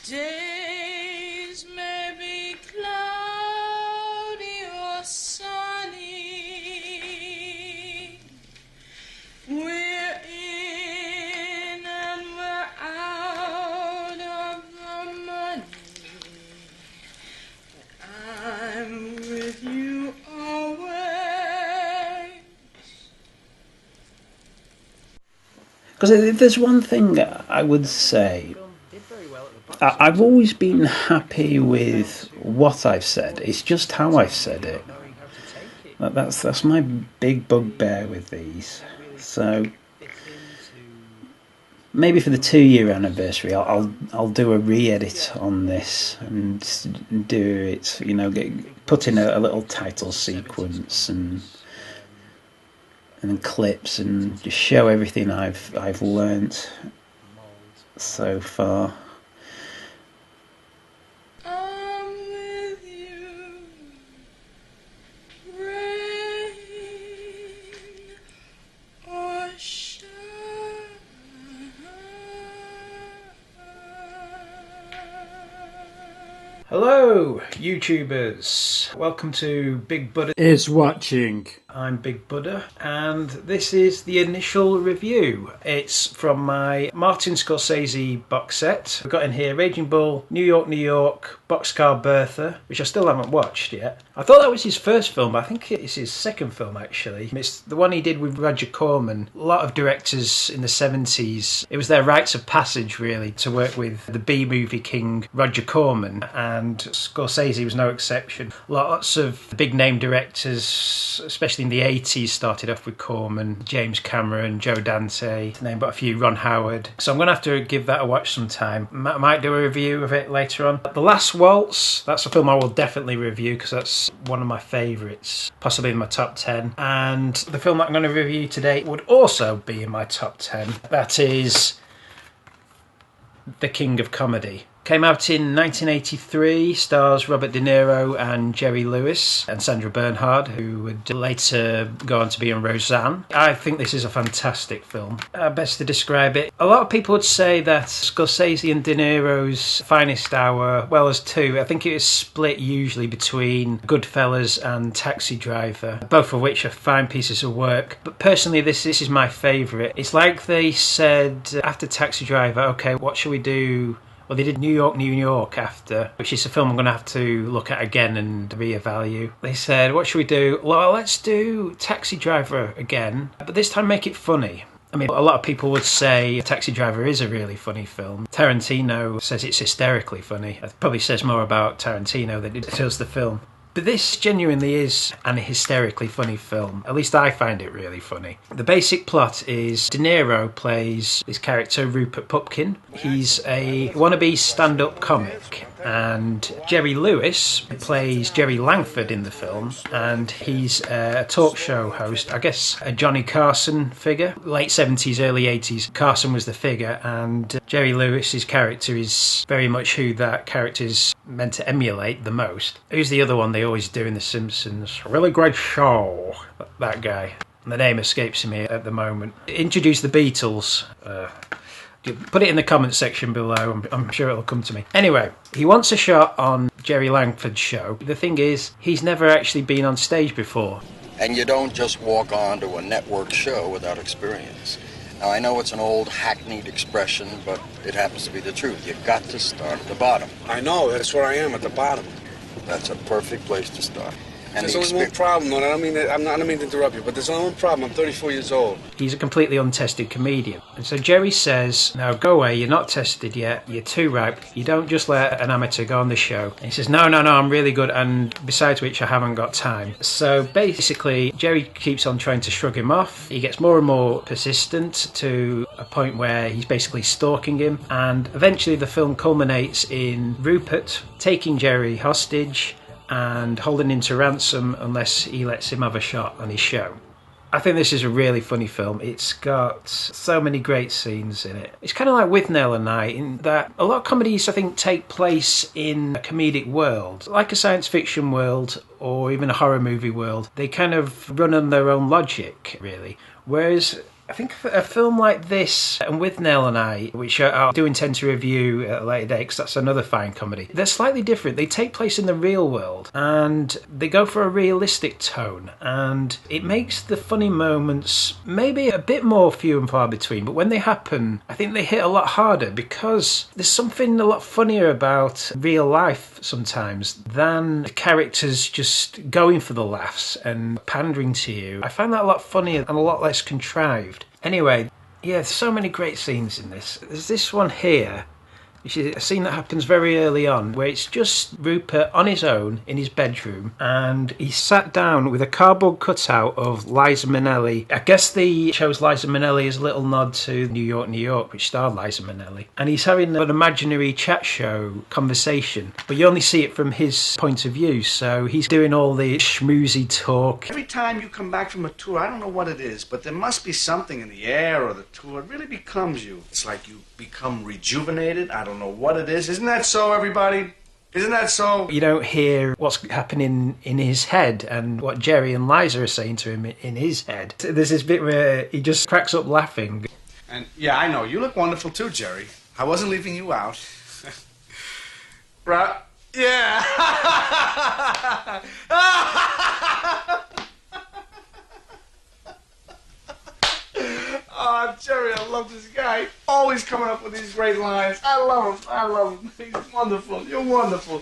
Days may be cloudy or sunny. We're in and we're out of the money. I'm with you always. Because if there's one thing I would say, I've always been happy with what I've said. It's just how I've said it. That's my big bugbear with these. So maybe for the 2-year anniversary, I'll do a re-edit on this and do it. Put in a little title sequence and clips and just show everything I've learnt so far. I'm with you, rain or shine. Hello, YouTubers. Welcome to Big Buddha is watching. I'm Big Buddha, and this is the initial review. It's from my Martin Scorsese box set. We've got in here Raging Bull, New York, New York, Boxcar Bertha, which I still haven't watched yet. I thought that was his first film, but I think it's his second film, actually. It's the one he did with Roger Corman. A lot of directors in the 70s, it was their rites of passage, really, to work with the B-movie king Roger Corman, and Scorsese was no exception. Lots of big-name directors, especially in the 80s, started off with Corman, James Cameron, Joe Dante, to name but a few, Ron Howard. So I'm going to have to give that a watch sometime. I might do a review of it later on. The Last Waltz, that's a film I will definitely review because that's one of my favourites, possibly in my top 10. And the film that I'm going to review today would also be in my top 10. That is The King of Comedy. Came out in 1983, stars Robert De Niro and Jerry Lewis and Sandra Bernhard, who would later go on to be in Roseanne. I think this is a fantastic film. Best to describe it, a lot of people would say that Scorsese and De Niro's finest hour, well, as two, I think it is split usually between Goodfellas and Taxi Driver, both of which are fine pieces of work. But personally, this is my favourite. It's like they said after Taxi Driver, okay, what shall we do? Well, they did New York, New York after, which is a film I'm going to have to look at again and reevaluate. They said, what should we do? Well, let's do Taxi Driver again, but this time make it funny. I mean, a lot of people would say Taxi Driver is a really funny film. Tarantino says it's hysterically funny. It probably says more about Tarantino than it does the film. But this genuinely is an hysterically funny film. At least I find it really funny. The basic plot is De Niro plays his character Rupert Pupkin. He's a wannabe stand-up comic. And Jerry Lewis plays Jerry Langford in the film. And he's a talk show host, I guess a Johnny Carson figure. Late 70s, early 80s, Carson was the figure. And Jerry Lewis's character is very much who that character's meant to emulate the most. Who's the other one they always do in The Simpsons? Really great show. That guy. The name escapes me at the moment. Introduce the Beatles. Put it in the comments section below. I'm sure it'll come to me. Anyway, he wants a shot on Jerry Langford's show. The thing is, he's never actually been on stage before. And you don't just walk onto a network show without experience. Now, I know it's an old hackneyed expression, but it happens to be the truth. You've got to start at the bottom. I know, that's where I am, at the bottom. That's a perfect place to start. And there's only one problem, though, I don't mean to interrupt you, but there's only one problem. I'm 34 years old. He's a completely untested comedian. And so Jerry says, now go away, you're not tested yet, you're too ripe, you don't just let an amateur go on the show. And he says, no, I'm really good, and besides which I haven't got time. So basically, Jerry keeps on trying to shrug him off. He gets more and more persistent to a point where he's basically stalking him. And eventually the film culminates in Rupert taking Jerry hostage and holding him to ransom unless he lets him have a shot on his show. I think this is a really funny film. It's got so many great scenes in it. It's kind of like Withnail and I, in that a lot of comedies, I think, take place in a comedic world, like a science fiction world or even a horror movie world. They kind of run on their own logic, really. Whereas I think a film like this, and with Nell and I, which I do intend to review at a later date, because that's another fine comedy, they're slightly different. They take place in the real world, and they go for a realistic tone, and it makes the funny moments maybe a bit more few and far between, but when they happen, I think they hit a lot harder, because there's something a lot funnier about real life sometimes than characters just going for the laughs and pandering to you. I find that a lot funnier and a lot less contrived. Anyway, yeah, there's so many great scenes in this. There's this one here, which is a scene that happens very early on, where it's just Rupert on his own in his bedroom, and he's sat down with a cardboard cutout of Liza Minnelli. I guess they chose Liza Minnelli as a little nod to New York, New York, which starred Liza Minnelli. And he's having an imaginary chat show conversation, but you only see it from his point of view, so he's doing all the schmoozy talk. Every time you come back from a tour, I don't know what it is, but there must be something in the air or the tour. It really becomes you. It's like you become rejuvenated. I don't know what it is. Isn't that so, everybody? Isn't that so? You don't hear what's happening in his head and what Jerry and Liza are saying to him in his head. There's this bit where he just cracks up laughing. And yeah, I know. You look wonderful too, Jerry. I wasn't leaving you out. Right? Yeah. Oh, Jerry, I love this guy. Always coming up with these great lines. I love him. I love him. He's wonderful. You're wonderful.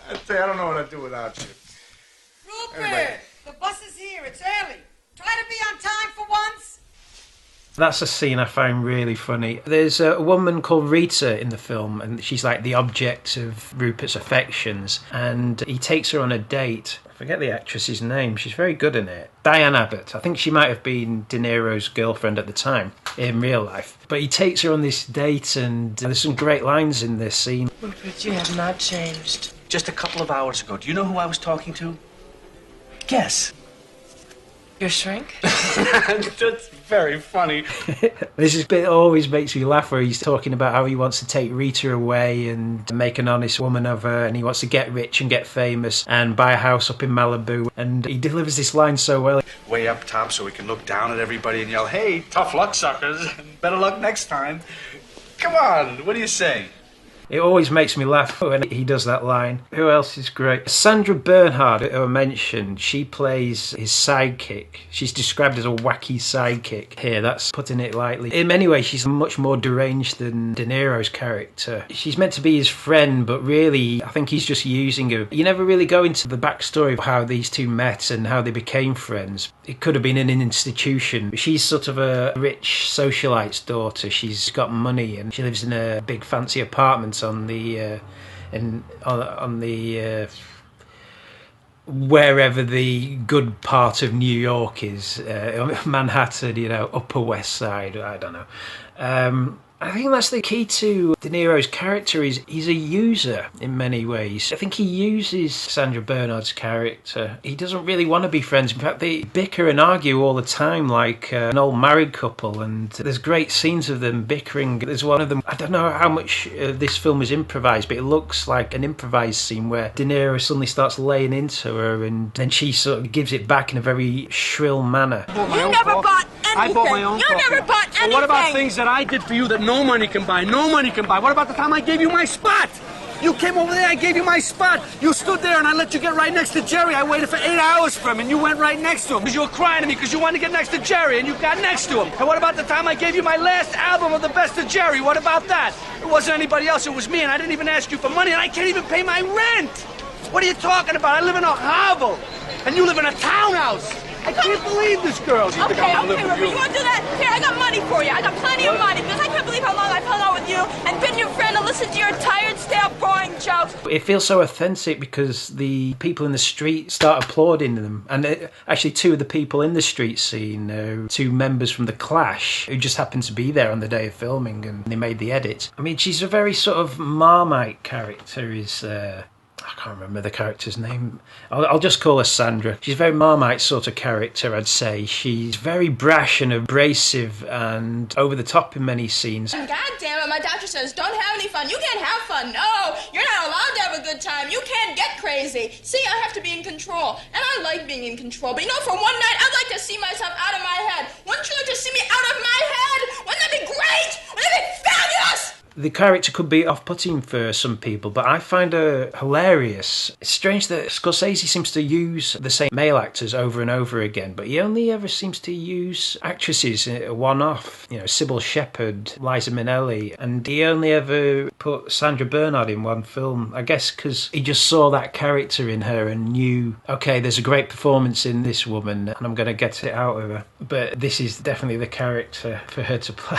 I tell you, I don't know what I'd do without you. Rupert, Anyway. the bus is here. It's early. Try to be on time for once. That's a scene I find really funny. There's a woman called Rita in the film, and she's like the object of Rupert's affections, and he takes her on a date. I forget the actress's name. She's very good in it. Diane Abbott. I think she might have been De Niro's girlfriend at the time in real life. But he takes her on this date, and there's some great lines in this scene. Rupert, you have not changed. Just a couple of hours ago, do you know who I was talking to? Guess. Your shrink? That's very funny. This bit always makes me laugh, where he's talking about how he wants to take Rita away and make an honest woman of her, and he wants to get rich and get famous and buy a house up in Malibu, and he delivers this line so well. Way up top so we can look down at everybody and yell, "Hey, tough luck, suckers. Better luck next time." Come on, what do you say? It always makes me laugh when he does that line. Who else is great? Sandra Bernhard, who I mentioned, she plays his sidekick. She's described as a wacky sidekick here. That's putting it lightly. In many ways, she's much more deranged than De Niro's character. She's meant to be his friend, but really, I think he's just using her. You never really go into the backstory of how these two met and how they became friends. It could have been in an institution. She's sort of a rich socialite's daughter. She's got money and she lives in a big fancy apartment on the wherever the good part of New York is, Manhattan, Upper West Side, I don't know. I think that's the key to De Niro's character. He's a user in many ways. I think he uses Sandra Bernhard's character. He doesn't really want to be friends. In fact, they bicker and argue all the time like an old married couple, and there's great scenes of them bickering. There's one of them, I don't know how much this film is improvised, but it looks like an improvised scene where De Niro suddenly starts laying into her, and then she sort of gives it back in a very shrill manner. You never bought anything. I bought my own You coffee. never bought anything. Well, what about things that I did for you that no money can buy? No money can buy. What about the time I gave you my spot? You came over there, I gave you my spot. You stood there and I let you get right next to Jerry. I waited for 8 hours for him and you went right next to him because you were crying to me because you wanted to get next to Jerry and you got next to him. And what about the time I gave you my last album of the best of Jerry? What about that? It wasn't anybody else, it was me, and I didn't even ask you for money and I can't even pay my rent. What are you talking about? I live in a hovel and you live in a townhouse. I can't believe this girl. Okay, Rupert, you want to do that? Here, I got money for you. I got plenty of money because I can't believe how long I've hung out with you and been your friend and listened to your tired, stale, boring jokes. It feels so authentic because the people in the street start applauding them. And actually, two of the people in the street scene, two members from The Clash, who just happened to be there on the day of filming and they made the edit. I mean, she's a very sort of Marmite character, I can't remember the character's name. I'll just call her Sandra. She's a very Marmite sort of character, I'd say. She's very brash and abrasive and over the top in many scenes. God damn it, my doctor says don't have any fun. You can't have fun. No, you're not allowed to have a good time. You can't get crazy. crazy. See, I have to be in control, and I like being in control. But you know, for one night, I'd like to see myself out of my head. Wouldn't you like to see me out of my head? Wouldn't that be great? Wouldn't that be fabulous? The character could be off-putting for some people, but I find her hilarious. It's strange that Scorsese seems to use the same male actors over and over again, but he only ever seems to use actresses one-off. You know, Sybil Shepherd, Liza Minnelli, and he only ever put Sandra Bernhard in one film, I guess because he just saw that character in her and knew, okay, there's a great performance in this woman and I'm going to get it out of her. But this is definitely the character for her to play.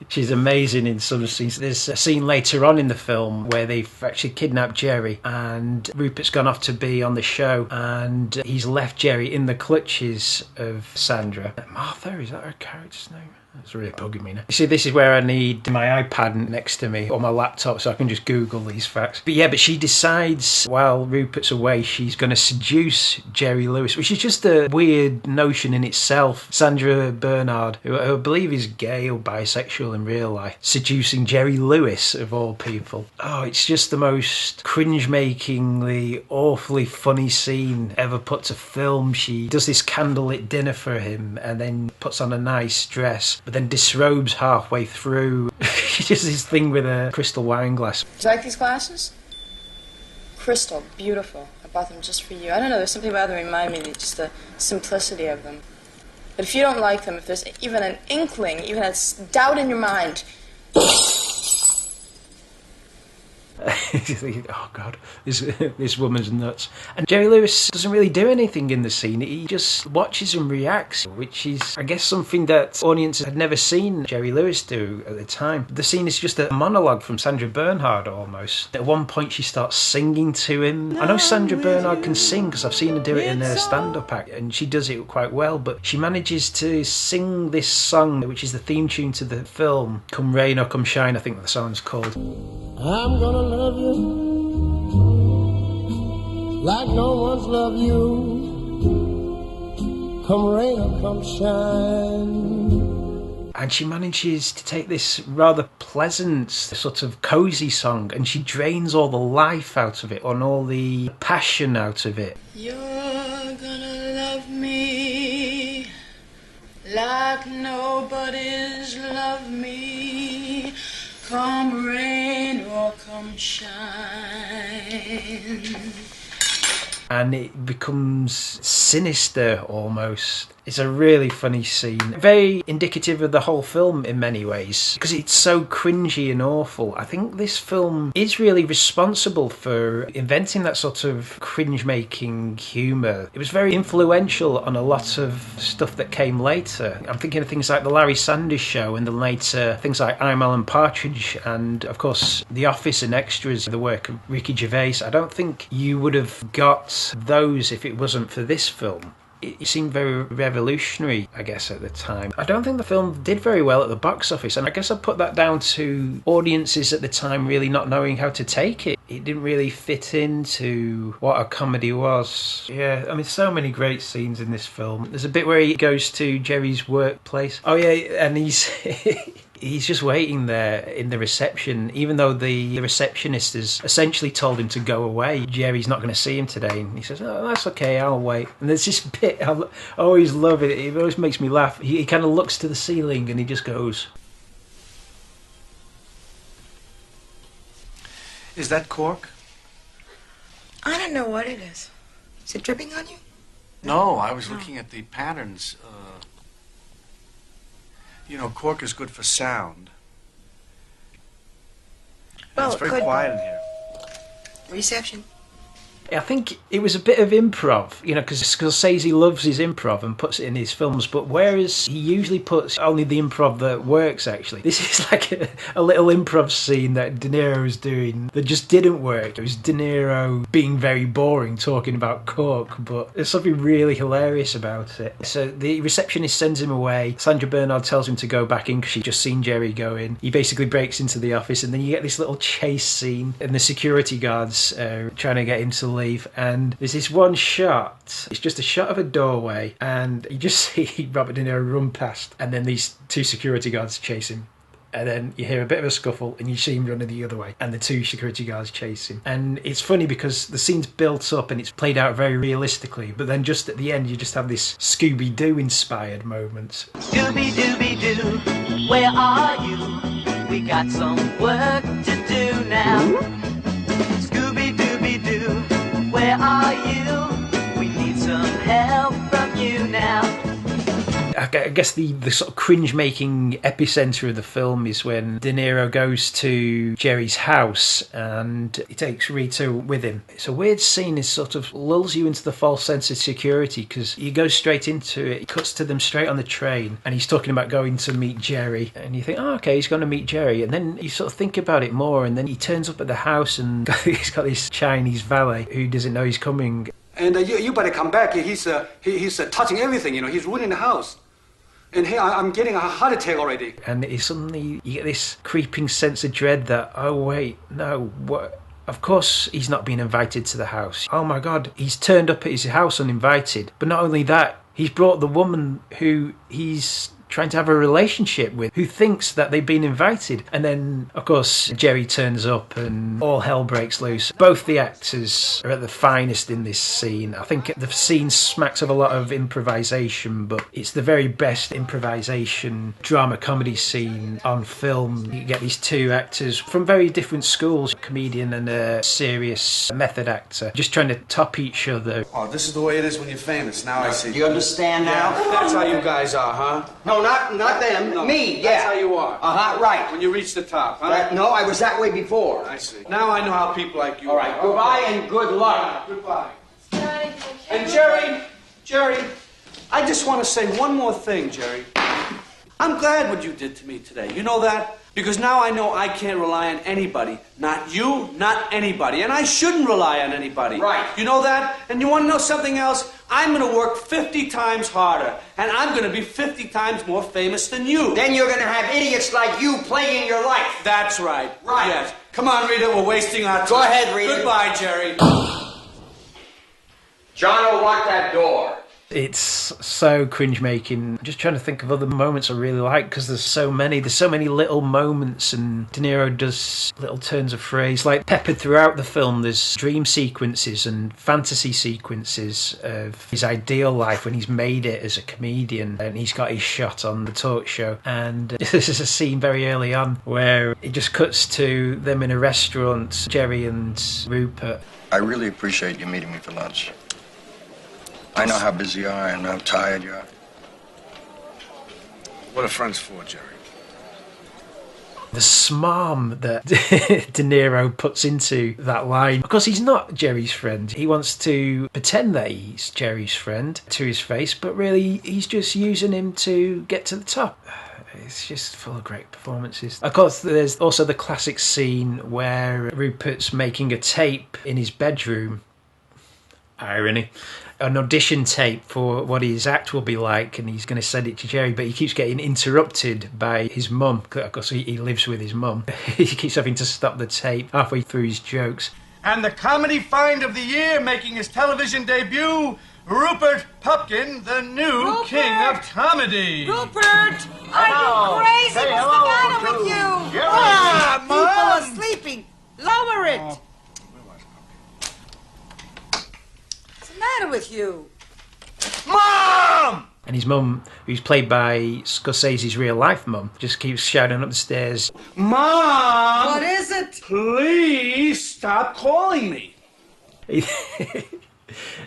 She's amazing in some scenes. There's a scene later on in the film where they've actually kidnapped Jerry and Rupert's gone off to be on the show and he's left Jerry in the clutches of Sandra. Martha, is that her character's name? That's really bugging me now. You see, this is where I need my iPad next to me or my laptop so I can just Google these facts. But she decides while Rupert's away she's going to seduce Jerry Lewis, which is just a weird notion in itself. Sandra Bernhard, who I believe is gay or bisexual in real life, seducing Jerry Lewis of all people. Oh, it's just the most cringe-makingly, awfully funny scene ever put to film. She does this candlelit dinner for him and then puts on a nice dress, but then disrobes halfway through. She does this thing with a crystal wine glass. Do you like these glasses? Crystal, beautiful. I bought them just for you. I don't know, there's something about them that remind me of just the simplicity of them. But if you don't like them, if there's even an inkling, even a doubt in your mind... You think, oh God, this woman's nuts. And Jerry Lewis doesn't really do anything in the scene. He just watches and reacts, which is, I guess, something that audiences had never seen Jerry Lewis do at the time. The scene is just a monologue from Sandra Bernhard almost. At one point she starts singing to him. I know Sandra Bernhard can sing because I've seen her do it in a stand-up act and she does it quite well, but she manages to sing this song, which is the theme tune to the film, Come Rain or Come Shine, I think the song's called. I'm gonna love you like no one's loved you. Come rain or come shine. And she manages to take this rather pleasant, sort of cosy song and she drains all the life out of it and all the passion out of it. You're gonna love me like nobody's loved me. Come rain or come shine. And it becomes sinister almost. It's a really funny scene. Very indicative of the whole film in many ways, because it's so cringy and awful. I think this film is really responsible for inventing that sort of cringe-making humour. It was very influential on a lot of stuff that came later. I'm thinking of things like The Larry Sanders Show and then later things like I'm Alan Partridge and, of course, The Office and Extras, the work of Ricky Gervais. I don't think you would have got those if it wasn't for this film. It seemed very revolutionary, I guess, at the time. I don't think the film did very well at the box office, and I guess I put that down to audiences at the time really not knowing how to take it. It didn't really fit into what a comedy was. Yeah, I mean, so many great scenes in this film. There's a bit where he goes to Jerry's workplace. Oh yeah, and he's... He's just waiting there in the reception, even though the receptionist has essentially told him to go away. Jerry's not going to see him today. And he says, oh, that's okay, I'll wait. And there's this bit, I always love it. It always makes me laugh. He kind of looks to the ceiling and he just goes... Is that cork? I don't know what it is. Is it dripping on you? No, I was looking at the patterns. You know, cork is good for sound. Well, it's very quiet in here. Reception. I think it was a bit of improv, you know, because Scorsese loves his improv and puts it in his films, but whereas he usually puts only the improv that works, actually, this is like a little improv scene that De Niro was doing that just didn't work. It was De Niro being very boring, talking about coke, but there's something really hilarious about it. So the receptionist sends him away. Sandra Bernhard tells him to go back in because she's just seen Jerry go in. He basically breaks into the office, and then you get this little chase scene, and the security guards are trying to get him to leave, and there's this one shot. It's just a shot of a doorway, and you just see Robert De Niro run past, and then these two security guards chase him. and then you hear a bit of a scuffle and you see him running the other way and the two security guards chase him. And it's funny because the scene's built up and it's played out very realistically, but then just at the end you just have this Scooby-Doo inspired moment. Scooby-Dooby-Doo, where are you? We got some work to do now. Scooby-Dooby-Doo, where are you? We need some help from you now. I guess the sort of cringe-making epicenter of the film is when De Niro goes to Jerry's house and he takes Rita with him. It's a weird scene. It sort of lulls you into the false sense of security because he goes straight into it. He cuts to them straight on the train and he's talking about going to meet Jerry. And you think, oh, okay, he's going to meet Jerry. And then you sort of think about it more and then he turns up at the house and he's got this Chinese valet who doesn't know he's coming. And you better come back. He's touching everything, He's ruining the house. And hey, I'm getting a heart attack already. And suddenly you get this creeping sense of dread that, oh wait, no, what? Of course he's not been invited to the house. Oh my God, he's turned up at his house uninvited. But not only that, he's brought the woman who he's trying to have a relationship with, who thinks that they've been invited. And then, of course, Jerry turns up and all hell breaks loose. Both the actors are at the finest in this scene. I think the scene smacks of a lot of improvisation, but it's the very best improvisation drama comedy scene on film. You get these two actors from very different schools, a comedian and a serious method actor, just trying to top each other. Oh, this is the way it is when you're famous. Now I see. Do you understand now? Yeah, that's how you guys are, huh? No, not them. No, me, yeah. That's how you are. Right. When you reach the top, huh? No, I was that way before. I see. Now I know how people like you All right, goodbye and good luck. Goodbye. And Jerry, I just want to say one more thing, Jerry. I'm glad what you did to me today. You know that? Because now I know I can't rely on anybody. Not you, not anybody. And I shouldn't rely on anybody. Right. You know that? And you want to know something else? I'm going to work 50 times harder. And I'm going to be 50 times more famous than you. Then you're going to have idiots like you playing your life. That's right. Right. Yes. Come on, Rita. We're wasting our time. Go ahead, Rita. Goodbye, Jerry. John will lock that door. It's so cringe-making. I'm just trying to think of other moments I really like because there's so many little moments and De Niro does little turns of phrase. Like peppered throughout the film, there's dream sequences and fantasy sequences of his ideal life when he's made it as a comedian and he's got his shot on the talk show. And this is a scene very early on where it just cuts to them in a restaurant, Jerry and Rupert. I really appreciate you meeting me for lunch. I know how busy you are and how tired you are. What are friends for, Jerry? The smarm that De Niro puts into that line. Of course, he's not Jerry's friend. He wants to pretend that he's Jerry's friend to his face, but really he's just using him to get to the top. It's just full of great performances. Of course, there's also the classic scene where Rupert's making a tape in his bedroom. Irony. An audition tape for what his act will be like, and he's going to send it to Jerry, but he keeps getting interrupted by his mum. Of course, he lives with his mum. He keeps having to stop the tape halfway through his jokes. And the comedy find of the year, making his television debut, Rupert Pupkin, the new king of comedy. Rupert! Are you crazy? What's the matter with you? Ah, People Mom! are sleeping. Lower it. What's the matter with you? Mom! And his mum, who's played by Scorsese's real-life mum, just keeps shouting up the stairs. Mom! What is it? Please stop calling me.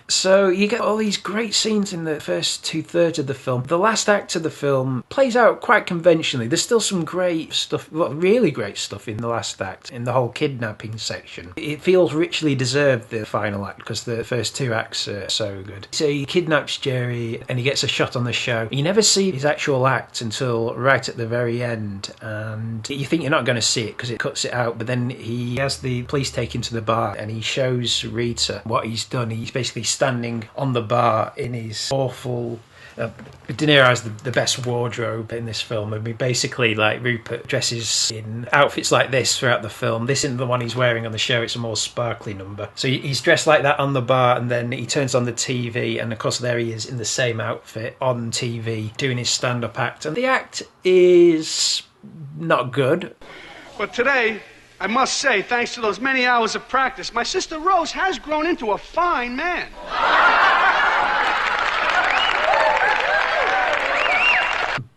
So you get all these great scenes in the first 2/3 of the film. The last act of the film plays out quite conventionally. There's still some great stuff, really great stuff in the last act, in the whole kidnapping section. It feels richly deserved, the final act, because the first two acts are so good. So he kidnaps Jerry and he gets a shot on the show. You never see his actual act until right at the very end, and you think you're not going to see it because it cuts it out, but then he has the police take him to the bar and he shows Rita what he's done. He's basically standing on the bar in his awful... De Niro has the best wardrobe in this film. I mean, basically, like, Rupert dresses in outfits like this throughout the film. This isn't the one he's wearing on the show, it's a more sparkly number. So he's dressed like that on the bar, and then he turns on the TV, and of course there he is in the same outfit on TV, doing his stand-up act. And the act is not good. But today, I must say, thanks to those many hours of practice, my sister Rose has grown into a fine man.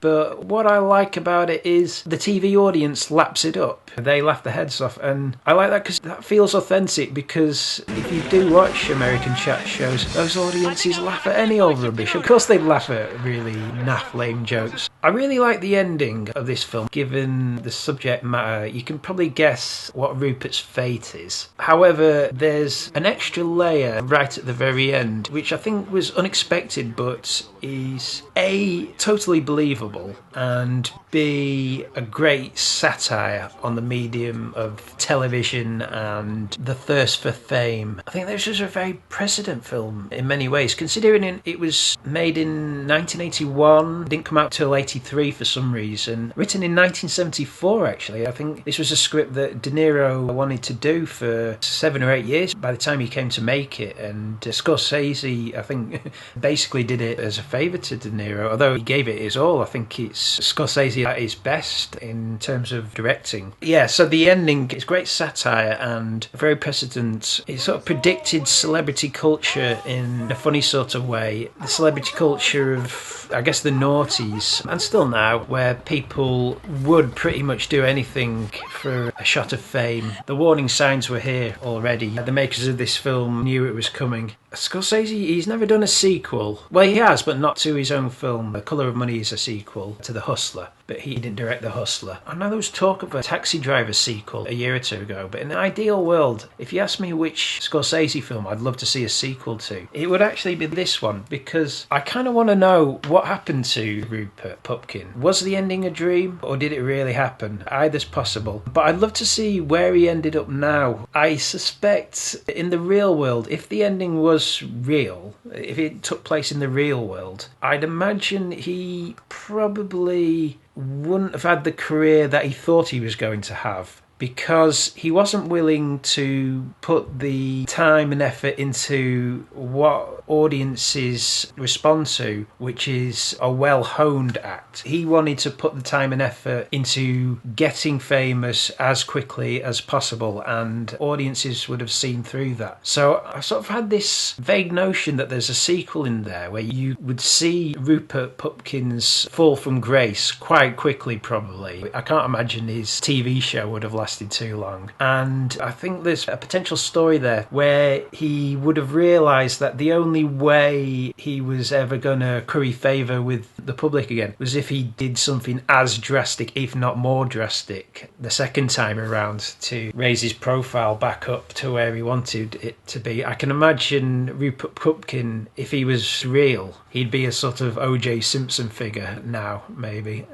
But what I like about it is the TV audience laps it up. They laugh their heads off, and I like that because that feels authentic, because if you do watch American chat shows, those audiences laugh at any old rubbish. Of course they'd laugh at really naff, lame jokes. I really like the ending of this film. Given the subject matter, you can probably guess what Rupert's fate is. However, there's an extra layer right at the very end, which I think was unexpected, but is A, totally believable, and B, a great satire on the medium of television and the thirst for fame. I think this was a very precedent film in many ways, considering it was made in 1981, didn't come out till 83 for some reason, written in 1974 actually. I think this was a script that De Niro wanted to do for 7 or 8 years by the time he came to make it, and Scorsese, I think, basically did it as a favour to De Niro, although he gave it his all. I think it's Scorsese at his best in terms of directing. Yeah, so the ending is great satire and very precedent. It sort of predicted celebrity culture in a funny sort of way. The celebrity culture of, I guess, the noughties, and still now, where people would pretty much do anything for a shot of fame. The warning signs were here already. The makers of this film knew it was coming. Scorsese, he's never done a sequel. Well, he has, but not to his own film. The Colour of Money is a sequel to The Hustler, but he didn't direct The Hustler. I know there was talk of a Taxi Driver sequel a year or two ago, but in an ideal world, if you ask me which Scorsese film I'd love to see a sequel to, it would actually be this one, because I kind of want to know what happened to Rupert Pupkin. Was the ending a dream, or did it really happen? Either's possible, but I'd love to see where he ended up now. I suspect in the real world, if the ending was real, if it took place in the real world, I'd imagine he probably wouldn't have had the career that he thought he was going to have, because he wasn't willing to put the time and effort into what audiences respond to, which is a well-honed act. He wanted to put the time and effort into getting famous as quickly as possible, and audiences would have seen through that. So I sort of had this vague notion that there's a sequel in there where you would see Rupert Pupkin's fall from grace quite quickly, probably. I can't imagine his TV show would have lasted too long. And I think there's a potential story there where he would have realised that the only way he was ever going to curry favour with the public again was if he did something as drastic, if not more drastic, the second time around, to raise his profile back up to where he wanted it to be. I can imagine Rupert Pupkin, if he was real, he'd be a sort of O.J. Simpson figure now, maybe.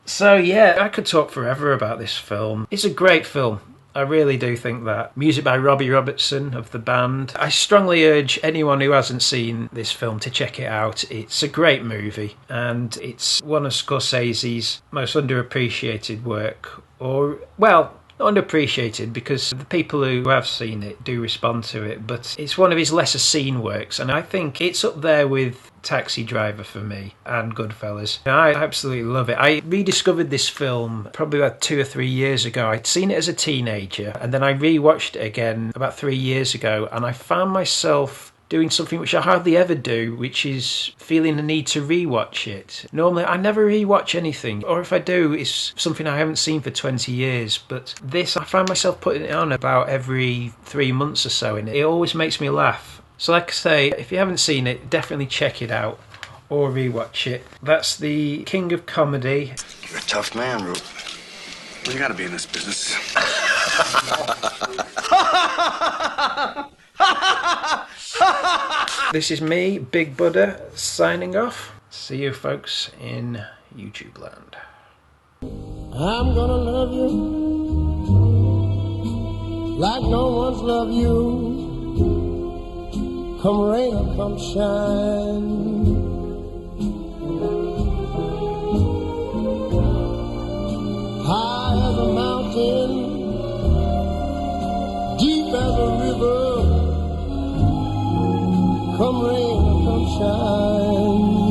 So yeah, I could talk forever about this film. It's a great film. I really do think that. Music by Robbie Robertson of The Band. I strongly urge anyone who hasn't seen this film to check it out. It's a great movie, and it's one of Scorsese's most underappreciated work. Or, well, underappreciated, because the people who have seen it do respond to it, but it's one of his lesser seen works, and I think it's up there with Taxi Driver for me and Goodfellas. I absolutely love it. I rediscovered this film probably about 2 or 3 years ago. I'd seen it as a teenager, and then I rewatched it again about 3 years ago, and I found myself doing something which I hardly ever do, which is feeling the need to rewatch it. Normally I never rewatch anything, or if I do, it's something I haven't seen for 20 years, but this, I find myself putting it on about every 3 months or so, and it always makes me laugh. So like I say, if you haven't seen it, definitely check it out or rewatch it. That's the king of comedy. You're a tough man, Rube. Well, you gotta be in this business. This is me, Big Buddha, signing off. See you folks in YouTube land. I'm gonna love you like no one's loved you. Come rain or come shine. High as a mountain, deep as a river. Come rain or come shine.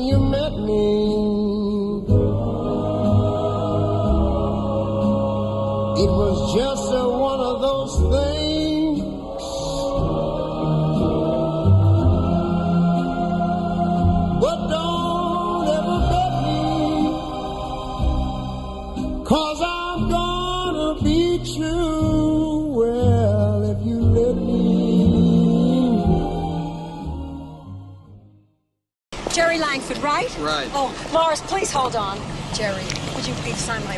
when you met me. It was just one of those things. But don't ever bet me, 'cause I'm gonna be true. Well, if you let me. Jerry Langford, right? Right. Oh, Morris, please hold on. Jerry, would you please sign my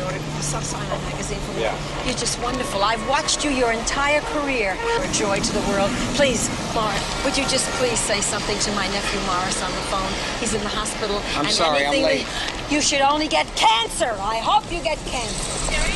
sign my magazine for me? Yeah. You're just wonderful. I've watched you your entire career. You're a joy to the world. Please, Morris, would you just please say something to my nephew Morris on the phone? He's in the hospital. I'm sorry, I'm late. You should only get cancer. I hope you get cancer. Jerry?